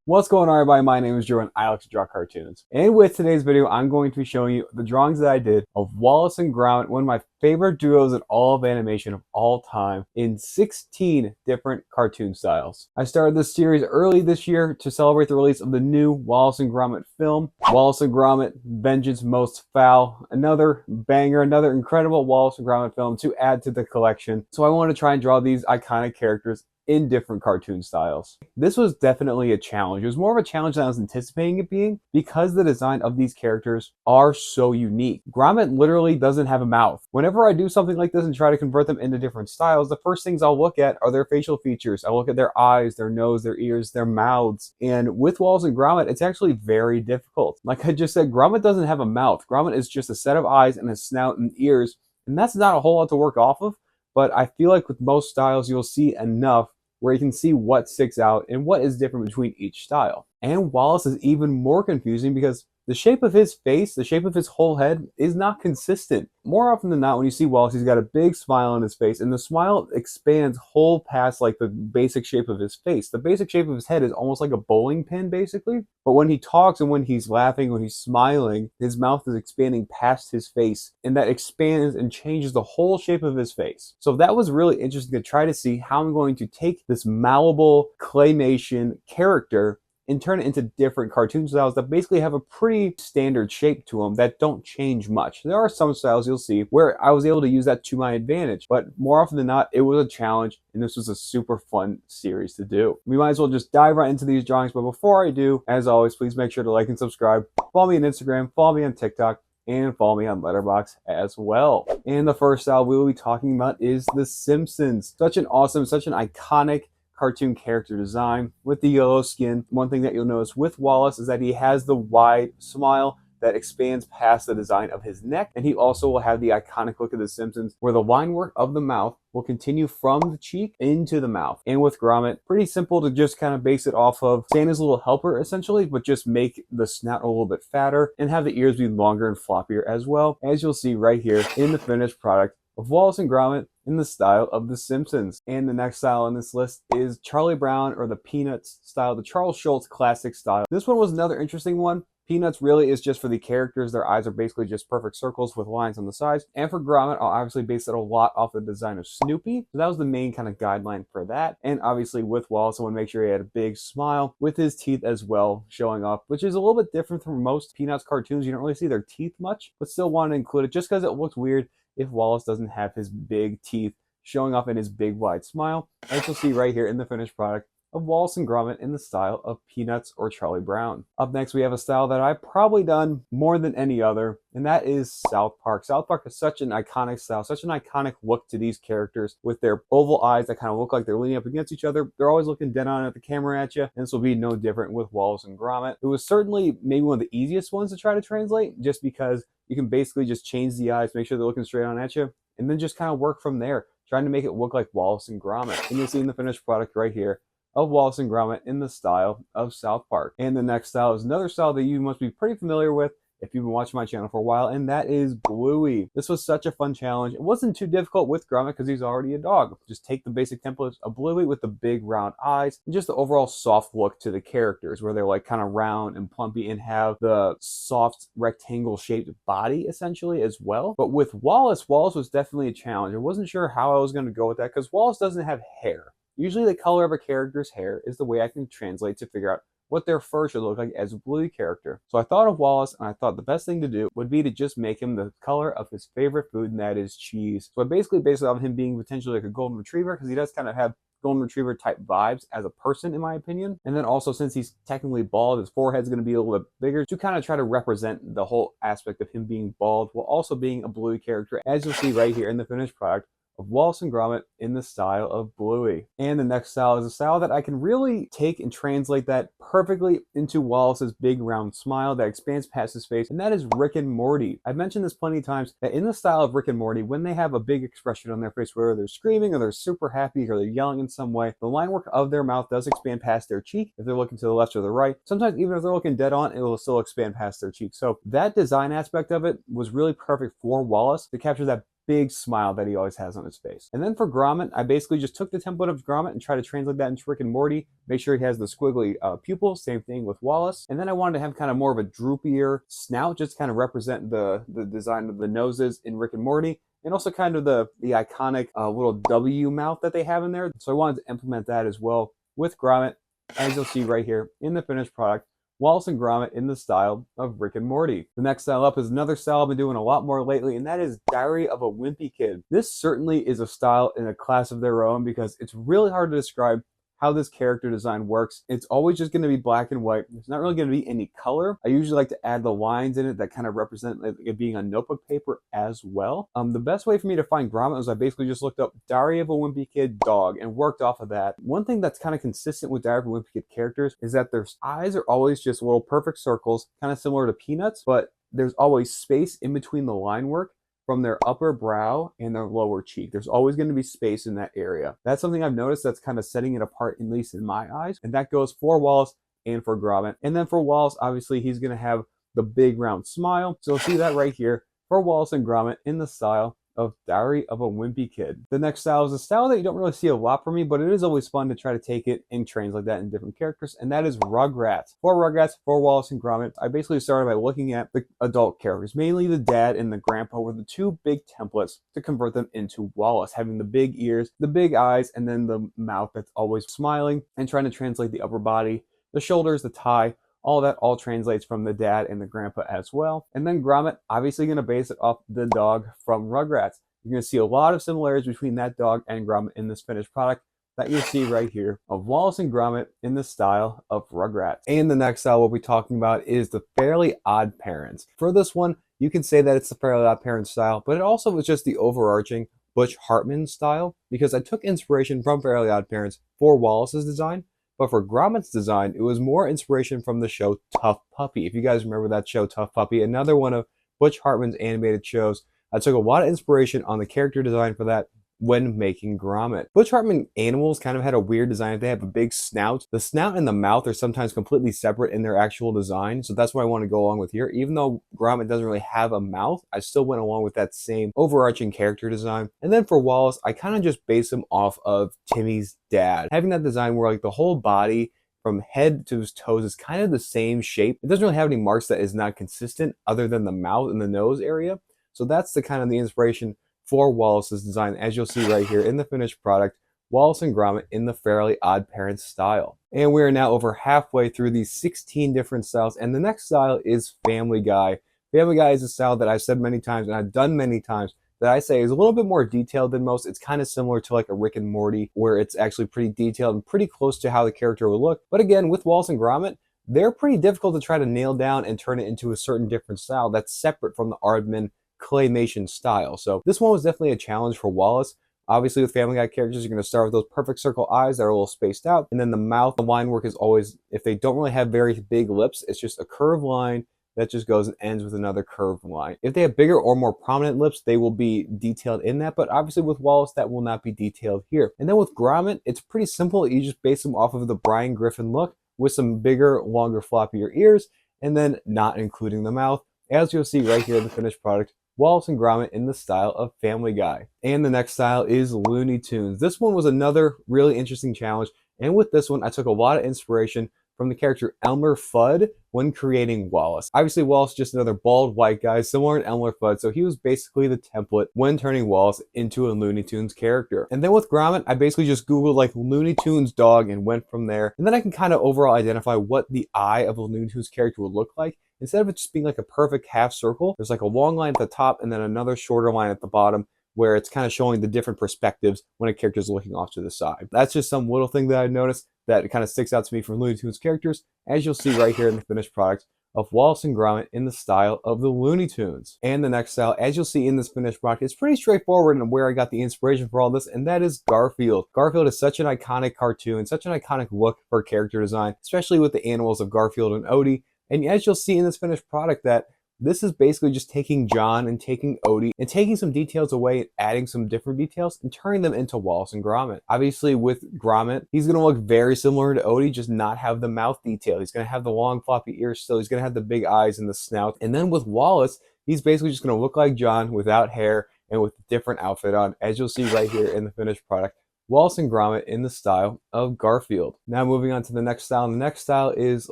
What's going on, everybody? My name is Drew and I like to draw cartoons. And with today's video, I'm going to be showing you the drawings that I did of Wallace and Gromit, one of my favorite duos in all of animation of all time, in 16 different cartoon styles. I started this series early this year to celebrate the release of the new Wallace and Gromit film, Wallace and Gromit: Vengeance Most Foul, another banger, another incredible Wallace and Gromit film to add to the collection. So I wanted to try and draw these iconic characters in different cartoon styles. This was definitely a challenge. It was more of a challenge than I was anticipating it being because the design of these characters are so unique. Gromit literally doesn't have a mouth. Whenever I do something like this and try to convert them into different styles, the first things I'll look at are their facial features. I'll look at their eyes, their nose, their ears, their mouths. And with Wallace and Gromit, it's actually very difficult. Like I just said, Gromit doesn't have a mouth. Gromit is just a set of eyes and a snout and ears, and that's not a whole lot to work off of. But I feel like with most styles, you'll see enough where you can see what sticks out and what is different between each style. And Wallace is even more confusing because the shape of his face, the shape of his whole head, is not consistent. More often than not, when you see Wallace, he's got a big smile on his face, and the smile expands whole past like the basic shape of his face. The basic shape of his head is almost like a bowling pin, basically. But when he talks and when he's laughing, when he's smiling, his mouth is expanding past his face, and that expands and changes the whole shape of his face. So that was really interesting to try to see how I'm going to take this malleable claymation character and turn it into different cartoon styles that basically have a pretty standard shape to them that don't change much. There are some styles you'll see where I was able to use that to my advantage, but more often than not, it was a challenge, and this was a super fun series to do. We might as well just dive right into these drawings, but before I do, as always, please make sure to like and subscribe. Follow me on Instagram, follow me on TikTok, and follow me on Letterboxd as well. And the first style we will be talking about is The Simpsons. Such an awesome, such an iconic cartoon character design with the yellow skin. One thing that you'll notice with Wallace is that he has the wide smile that expands past the design of his neck, and he also will have the iconic look of The Simpsons where the line work of the mouth will continue from the cheek into the mouth. And with Gromit, pretty simple to just kind of base it off of Santa's little helper essentially, but just make the snout a little bit fatter and have the ears be longer and floppier as well, as you'll see right here in the finished product of Wallace and Gromit in the style of The Simpsons. And the next style on this list is Charlie Brown, or the Peanuts style, the Charles Schulz classic style. This one was another interesting one. Peanuts really is just for the characters. Their eyes are basically just perfect circles with lines on the sides. And for Gromit, I'll obviously base it a lot off the design of Snoopy. So that was the main kind of guideline for that. And obviously with Wallace, I want to make sure he had a big smile with his teeth as well showing up, which is a little bit different from most Peanuts cartoons. You don't really see their teeth much, but still want to include it just because it looks weird if Wallace doesn't have his big teeth showing up in his big wide smile, as you'll see right here in the finished product of Wallace and Gromit in the style of Peanuts or Charlie Brown. Up next, we have a style that I've probably done more than any other, and that is South Park. South Park is such an iconic style, such an iconic look to these characters with their oval eyes that kind of look like they're leaning up against each other. They're always looking dead on at the camera at you, and this will be no different with Wallace and Gromit. It was certainly maybe one of the easiest ones to try to translate, just because you can basically just change the eyes, make sure they're looking straight on at you, and then just kind of work from there, trying to make it look like Wallace and Gromit. And you'll see in the finished product right here of Wallace and Gromit in the style of South Park. And the next style is another style that you must be pretty familiar with if you've been watching my channel for a while, and that is Bluey. This was such a fun challenge. It wasn't too difficult with Gromit because he's already a dog. Just take the basic templates of Bluey with the big round eyes and just the overall soft look to the characters where they're like kind of round and plumpy and have the soft rectangle shaped body essentially as well. But with Wallace was definitely a challenge. I wasn't sure how I was going to go with that because Wallace doesn't have hair. Usually the color of a character's hair is the way I can translate to figure out what their fur should look like as a Bluey character. So I thought of Wallace, and I thought the best thing to do would be to just make him the color of his favorite food, and that is cheese. So I basically based it on him being potentially like a golden retriever, because he does kind of have golden retriever type vibes as a person, in my opinion. And then also, since he's technically bald, his forehead's going to be a little bit bigger to kind of try to represent the whole aspect of him being bald while also being a Bluey character, as you'll see right here in the finished product of Wallace and Gromit in the style of Bluey. And the next style is a style that I can really take and translate that perfectly into Wallace's big round smile that expands past his face, and that is Rick and Morty. I've mentioned this plenty of times that in the style of Rick and Morty, when they have a big expression on their face, whether they're screaming or they're super happy or they're yelling in some way, the line work of their mouth does expand past their cheek if they're looking to the left or the right. Sometimes even if they're looking dead on, it will still expand past their cheek. So that design aspect of it was really perfect for Wallace to capture that big smile that he always has on his face. And then for Gromit, I basically just took the template of Gromit and tried to translate that into Rick and Morty. Make sure he has the squiggly pupils, same thing with Wallace. And then I wanted to have kind of more of a droopier snout, just to kind of represent the design of the noses in Rick and Morty. And also kind of the iconic little W mouth that they have in there. So I wanted to implement that as well with Gromit, as you'll see right here in the finished product. Wallace and Gromit in the style of Rick and Morty. The next style up is another style I've been doing a lot more lately, and that is Diary of a Wimpy Kid. This certainly is a style in a class of their own because it's really hard to describe how this character design works. It's always just going to be black and white. There's not really going to be any color. I usually like to add the lines in it that kind of represent it being on notebook paper as well. The best way for me to find Gromit was I basically just looked up Diary of a Wimpy Kid dog and worked off of that. One thing that's kind of consistent with Diary of a Wimpy Kid characters is that their eyes are always just little perfect circles, kind of similar to Peanuts, but there's always space in between the line work from their upper brow and their lower cheek. There's always going to be space in that area. That's something I've noticed that's kind of setting it apart, at least in my eyes. And that goes for Wallace and for Gromit. And then for Wallace, obviously, he's going to have the big round smile. So see that right here for Wallace and Gromit in the style of Diary of a Wimpy Kid. The next style is a style that you don't really see a lot from me, but it is always fun to try to take it and translate that in different characters, and that is Rugrats. For Rugrats, for Wallace and Gromit, I basically started by looking at the adult characters, mainly the dad and the grandpa were the two big templates to convert them into Wallace, having the big ears, the big eyes, and then the mouth that's always smiling, and trying to translate the upper body, the shoulders, the tie, all that all translates from the dad and the grandpa as well. And then Gromit, obviously going to base it off the dog from Rugrats. You're going to see a lot of similarities between that dog and Gromit in this finished product that you'll see right here of Wallace and Gromit in the style of Rugrats. And the next style we'll be talking about is the Fairly Odd Parents. For this one, you can say that it's the Fairly Odd Parents style, but it also was just the overarching Butch Hartman style because I took inspiration from Fairly Odd Parents for Wallace's design. But for Gromit's design, it was more inspiration from the show Tough Puppy. If you guys remember that show, Tough Puppy, another one of Butch Hartman's animated shows, I took a lot of inspiration on the character design for that when making Gromit. Butch Hartman animals kind of had a weird design. They have a big snout. The snout and the mouth are sometimes completely separate in their actual design, so that's what I want to go along with here. Even though Gromit doesn't really have a mouth, I still went along with that same overarching character design. And then for Wallace, I kind of just based him off of Timmy's dad. Having that design where like the whole body from head to his toes is kind of the same shape. It doesn't really have any marks that is not consistent other than the mouth and the nose area. So that's the kind of the inspiration for Wallace's design, as you'll see right here in the finished product, Wallace and Gromit in the Fairly Odd Parents style. And we are now over halfway through these 16 different styles, and the next style is Family Guy. Family Guy is a style that I've said many times, and I've done many times, that I say is a little bit more detailed than most. It's kind of similar to like a Rick and Morty, where it's actually pretty detailed and pretty close to how the character will look. But again, with Wallace and Gromit, they're pretty difficult to try to nail down and turn it into a certain different style that's separate from the Aardman claymation style. So this one was definitely a challenge for Wallace. Obviously with Family Guy characters, you're going to start with those perfect circle eyes that are a little spaced out, and then the mouth, the line work is always, if they don't really have very big lips, it's just a curved line that just goes and ends with another curved line. If they have bigger or more prominent lips, they will be detailed in that, but obviously with Wallace, that will not be detailed here. And then with Gromit, it's pretty simple. You just base them off of the Brian Griffin look with some bigger, longer, floppier ears, and then not including the mouth, as you'll see right here in the finished product, Wallace and Gromit in the style of Family Guy. And the next style is Looney Tunes. This one was another really interesting challenge, and with this one, I took a lot of inspiration from the character Elmer Fudd when creating Wallace. Obviously, Wallace is just another bald white guy, similar to Elmer Fudd, so he was basically the template when turning Wallace into a Looney Tunes character. And then with Gromit, I basically just Googled like Looney Tunes dog and went from there. And then I can kind of overall identify what the eye of a Looney Tunes character would look like. Instead of it just being like a perfect half circle, there's like a long line at the top and then another shorter line at the bottom, where it's kind of showing the different perspectives when a character is looking off to the side. That's just some little thing that I noticed that kind of sticks out to me from Looney Tunes characters, as you'll see right here in the finished product of Wallace and Gromit in the style of the Looney Tunes. And the next style, as you'll see in this finished product, is pretty straightforward and where I got the inspiration for all this, and that is Garfield. Garfield is such an iconic cartoon, such an iconic look for character design, especially with the animals of Garfield and Odie. And as you'll see in this finished product, that this is basically just taking John and taking Odie and taking some details away and adding some different details and turning them into Wallace and Gromit. Obviously with Gromit, he's going to look very similar to Odie, just not have the mouth detail. He's going to have the long floppy ears still. He's going to have the big eyes and the snout. And then with Wallace, he's basically just going to look like John without hair and with a different outfit on, as you'll see right here in the finished product. Wallace and Gromit in the style of Garfield. Now moving on to the next style. The next style is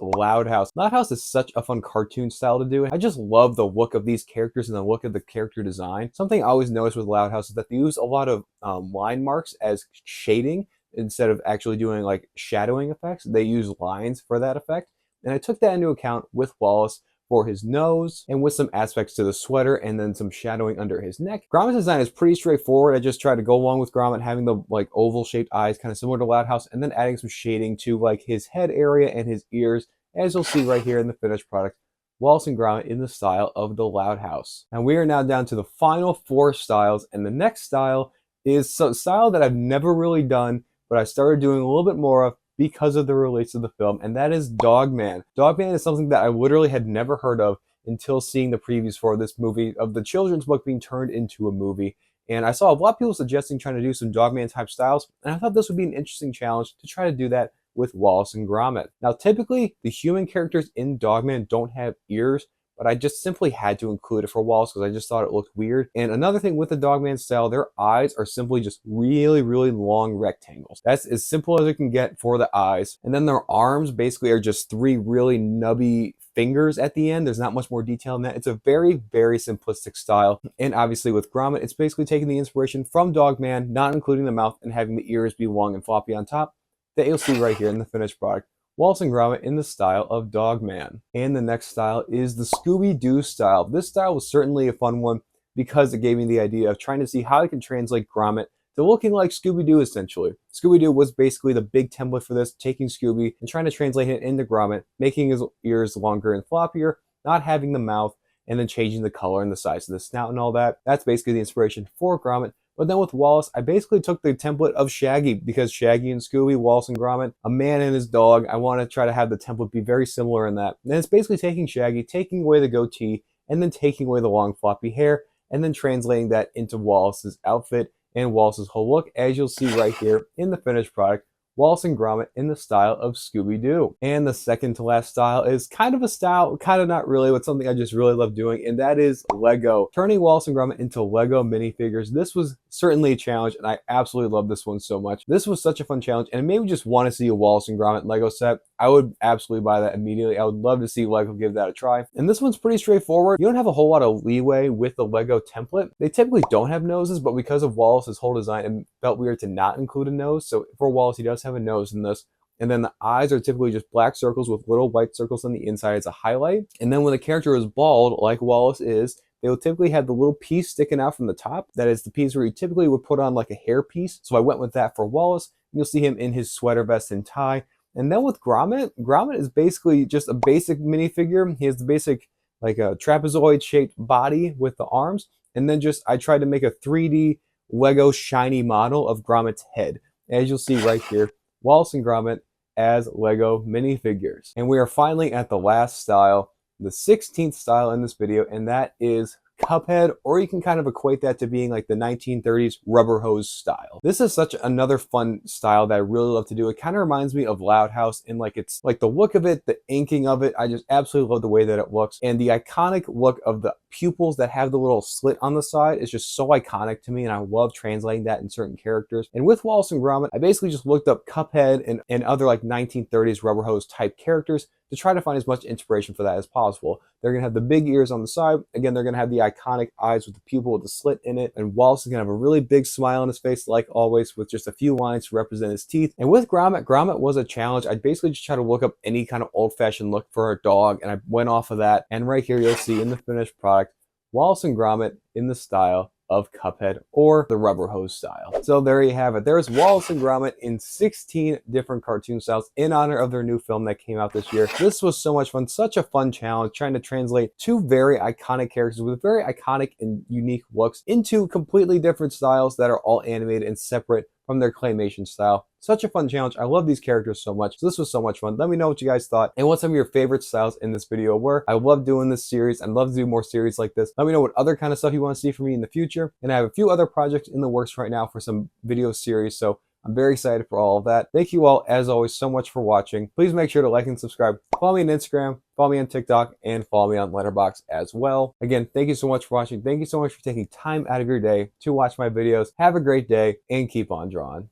Loud House. Loud House is such a fun cartoon style to do. I just love the look of these characters and the look of the character design. Something I always notice with Loud House is that they use a lot of line marks as shading instead of actually doing like shadowing effects. They use lines for that effect. And I took that into account with Wallace for his nose and with some aspects to the sweater and then some shadowing under his neck. Gromit's design is pretty straightforward. I just tried to go along with Gromit having the like oval shaped eyes, kind of similar to Loud House, and then adding some shading to like his head area and his ears, as you'll see right here in the finished product. Wallace and Gromit in the style of the Loud House. Now we are now down to the final 4 styles, and the next style is a style that I've never really done, but I started doing a little bit more of because of the release of the film, and that is Dogman. Dogman is something that I literally had never heard of until seeing the previews for this movie of the children's book being turned into a movie. And I saw a lot of people suggesting trying to do some Dogman type styles, and I thought this would be an interesting challenge to try to do that with Wallace and Gromit. Now typically the human characters in Dogman don't have ears, but I just simply had to include it for Wallace because I just thought it looked weird. And another thing with the Dogman style, their eyes are simply just really, really long rectangles. That's as simple as it can get for the eyes. And then their arms basically are just 3 really nubby fingers at the end. There's not much more detail in that. It's a very, very simplistic style. And obviously with Gromit, it's basically taking the inspiration from Dogman, not including the mouth and having the ears be long and floppy on top, that you'll see right here in the finished product. Wallace and Gromit in the style of Dogman. And the next style is the Scooby-Doo style. This style was certainly a fun one because it gave me the idea of trying to see how I can translate Gromit to looking like Scooby-Doo essentially. Scooby-Doo was basically the big template for this, taking Scooby and trying to translate it into Gromit, making his ears longer and floppier, not having the mouth, and then changing the color and the size of the snout and all that. That's basically the inspiration for Gromit. But then with Wallace, I basically took the template of Shaggy because Shaggy and Scooby, Wallace and Gromit, a man and his dog. I want to try to have the template be very similar in that. And it's basically taking Shaggy, taking away the goatee, and then taking away the long floppy hair, and then translating that into Wallace's outfit and Wallace's whole look, as you'll see right here in the finished product. Wallace and Gromit in the style of Scooby-Doo. And the second to last style is kind of a style, kind of not really, but something I just really love doing, and that is Lego. Turning Wallace and Gromit into Lego minifigures. This was certainly a challenge, and I absolutely love this one so much. This was such a fun challenge, and it made me just want to see a Wallace and Gromit Lego set. I would absolutely buy that immediately. I would love to see Lego give that a try. And this one's pretty straightforward. You don't have a whole lot of leeway with the Lego template. They typically don't have noses, but because of Wallace's whole design, it felt weird to not include a nose. So for Wallace, he does have a nose in this. And then the eyes are typically just black circles with little white circles on the inside as a highlight. And then when the character is bald, like Wallace is, they will typically have the little piece sticking out from the top. That is the piece where you typically would put on like a hair piece. So I went with that for Wallace. You'll see him in his sweater vest and tie. And then with Gromit, Gromit is basically just a basic minifigure. He has the basic like a trapezoid shaped body with the arms. And then just I tried to make a 3D Lego shiny model of Gromit's head. As you'll see right here, Wallace and Gromit as Lego minifigures. And we are finally at the last style, the 16th style in this video, and that is Cuphead, or you can kind of equate that to being like the 1930s rubber hose style. This is such another fun style that I really love to do. It kind of reminds me of Loud House in like it's like the look of it, the inking of it. I just absolutely love the way that it looks, and the iconic look of the pupils that have the little slit on the side is just so iconic to me, and I love translating that in certain characters. And with Wallace and Gromit, I basically just looked up Cuphead and other like 1930s rubber hose type characters to try to find as much inspiration for that as possible. They're gonna have the big ears on the side. Again, they're gonna have the iconic eyes with the pupil with the slit in it. And Wallace is gonna have a really big smile on his face, like always, with just a few lines to represent his teeth. And with Gromit, Gromit was a challenge. I basically just try to look up any kind of old-fashioned look for a dog, and I went off of that. And right here, you'll see in the finished product, Wallace and Gromit in the style of Cuphead, or the rubber hose style. So there you have it. There's Wallace and Gromit in 16 different cartoon styles in honor of their new film that came out this year. This was so much fun, such a fun challenge, trying to translate 2 very iconic characters with very iconic and unique looks into completely different styles that are all animated and separate from their claymation style. Such a fun challenge. I love these characters so much. So this was so much fun. Let me know what you guys thought and what some of your favorite styles in this video were. I love doing this series. I'd love to do more series like this. Let me know what other kind of stuff you want to see from me in the future. And I have a few other projects in the works right now for some video series. So I'm very excited for all of that. Thank you all, as always, so much for watching. Please make sure to like and subscribe. Follow me on Instagram, follow me on TikTok, and follow me on Letterboxd as well. Again, thank you so much for watching. Thank you so much for taking time out of your day to watch my videos. Have a great day and keep on drawing.